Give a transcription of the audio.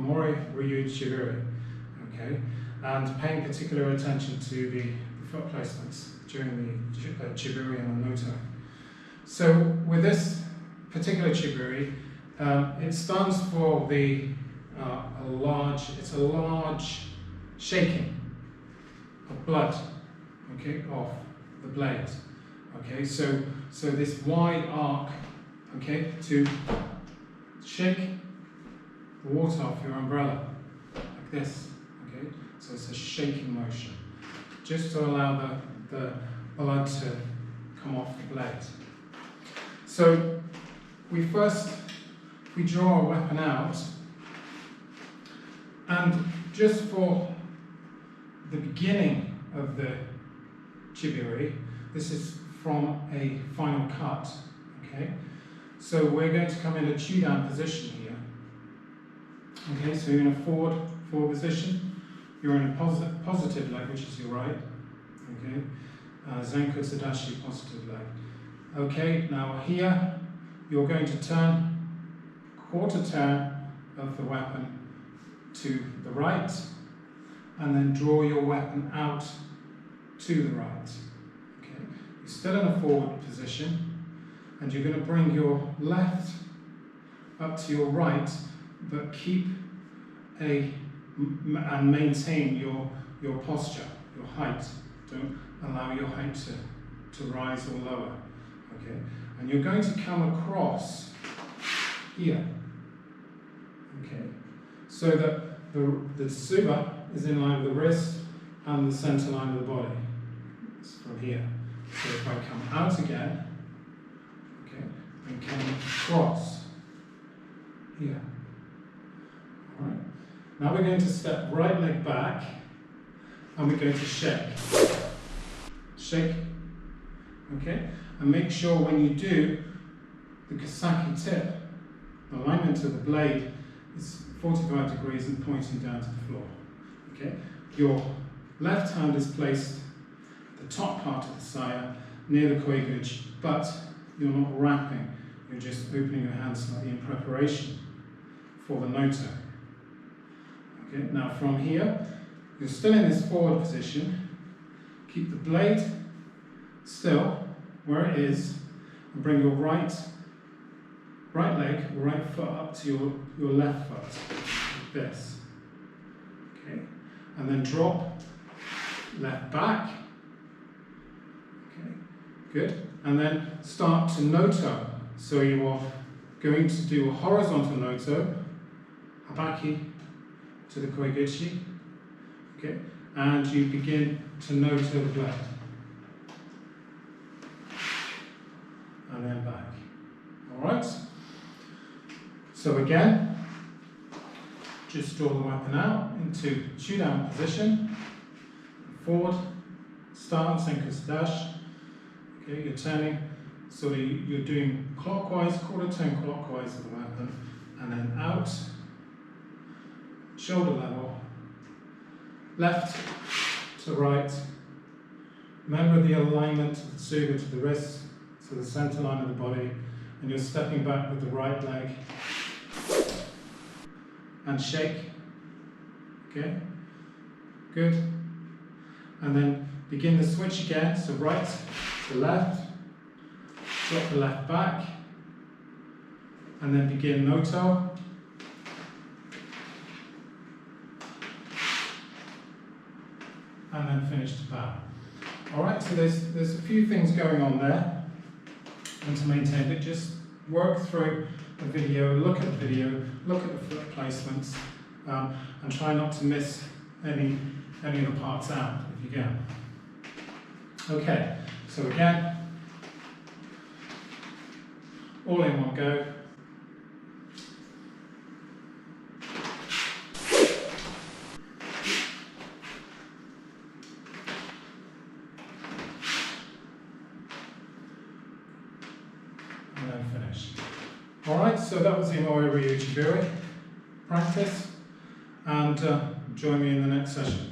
Omori Ryu Chiburi, okay, and paying particular attention to the foot placements during the Chiburi and the Noto. So with this particular Chiburi, it stands for it's a large shaking of blood, okay, off the blade. Okay, so this wide arc, okay, to shake the water off your umbrella, like this, okay? So it's a shaking motion, just to allow the blood to come off the blade. So we draw our weapon out, and just for the beginning of the Chiburi, this is from a final cut, okay? So we're going to come in a chew-down position here. Okay, so you're in a forward position, you're in a positive leg, which is your right, okay? Zenko Sadashi, positive leg. Okay, now here, you're going to turn, quarter turn of the weapon to the right, and then draw your weapon out to the right. Okay, you're still in a forward position, and you're going to bring your left up to your right, but keep and maintain your posture, your height. Don't allow your height to rise or lower. Okay, and you're going to come across here. Okay, so that the tsuba is in line with the wrist and the center line of the body. It's from here. So if I come out again, okay, and come across here. All right. Now we're going to step right leg back, and we're going to shake. Shake. Okay, and make sure when you do the Kasaki tip, the alignment of the blade is 45 degrees and pointing down to the floor. Okay, your left hand is placed at the top part of the saya, near the koiguchi, but you're not wrapping, you're just opening your hand slightly in preparation for the noto. Okay, now from here, you're still in this forward position, keep the blade still where it is, and bring your right leg, right foot up to your left foot, like this. Okay, and then drop left back. Okay, good. And then start to noto. So you are going to do a horizontal noto, habaki to the koiguchi. Okay, and you begin to noto the blade. And then back. Alright? So again, just draw the weapon out into chew-down position, forward, stance, Zenko dash. Okay, you're turning, so you're doing clockwise, quarter turn clockwise of the weapon, and then out, shoulder level, left to right. Remember the alignment of the tsuba to the wrist, to the center line of the body, and you're stepping back with the right leg. And shake. Okay, good. And then begin the switch again, so right to left, drop the left back, and then begin noto. And then finish to bow. Alright, so there's a few things going on there, and to maintain it, just work through the video, look at the video, look at the foot placements, and try not to miss any of the parts out if you can. Okay, so again, all in one go. And then finish. Alright, so that was the Omori Ryu Chiburi practice, and join me in the next session.